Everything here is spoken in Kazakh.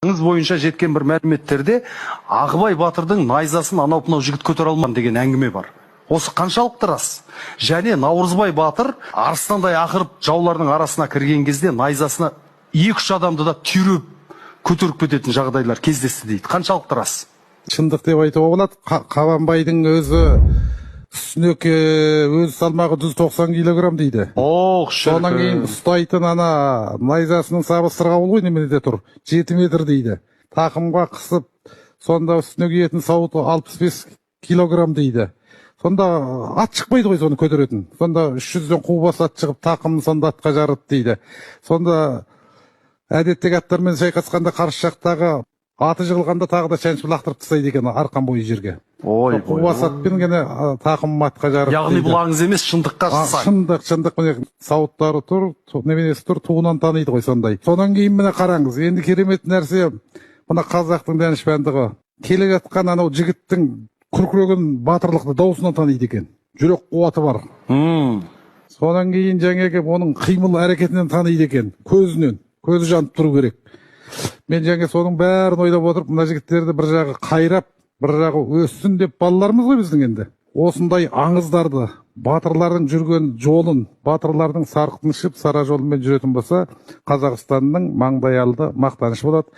Аңыз бойынша жеткен бір мәліметтерде Ағыбай батырдың найзасын анау мынау жігіт көтере алмаған деген әңгіме бар. Осы қаншалықты рас? Және Наурызбай батыр арыстандай ақырып жаулардың арасына кірген кезде найзасына 2-3 адамды да түйреп көтеріп кететін жағдайлар кездесті дейді. Қаншалықты рас? Шындық деп айтуға болады. Қабанбайдың өзі үстінеке өз салмағы 190 килограмм дейді. Содан кейін ұстайтын ана найзасының сабы сырғауыл ғой неменеде тұр. 7 метр дейді. Тақымға қысып, сонда үстіне киетін сауыты 65 килограмм дейді. Сонда ат шықпайды ғой соны көтеретін. Сонда 300-ден қу бас ат шығып, тақымын сонда атқа жарып дейді. Сонда әдеттегі аттармен шайқасқанда қарсы жақтағы аты жығылғанда тағы да шаншып лақтырып тастайды екен арқан бойы жерге. Қу бас атпен гene тақымын атқа жарып. Яғни бұл аңыз емес, шындыққа сай. Шындық міне сауыттары тұр, неменесі тұр, туынан таниды ғой сондай. Содан кейін міне қараңыз, енді керемет нәрсе мына қазақтың данышпандығы. Келе жатқан анау жігіттің күркіреген батырлықты даусынан таниды екен. Жүрек қуаты бар. Содан кейін жаңағы оның қимыл әрекетінен таниды екен, көзінен. Көзі жанып тұру керек. Мен жаңа соның бәрін ойлап отырып, мына жігіттерді бір жағы қайрап, бір жағы өссін деп балаларымыз ғой біздің енді. Осындай аңыздарды, батырлардың жүрген жолын, батырлардың сарқытын ішіп, сара жолымен жүретін болса, Қазақстанның маңдайалды мақтанышы болады.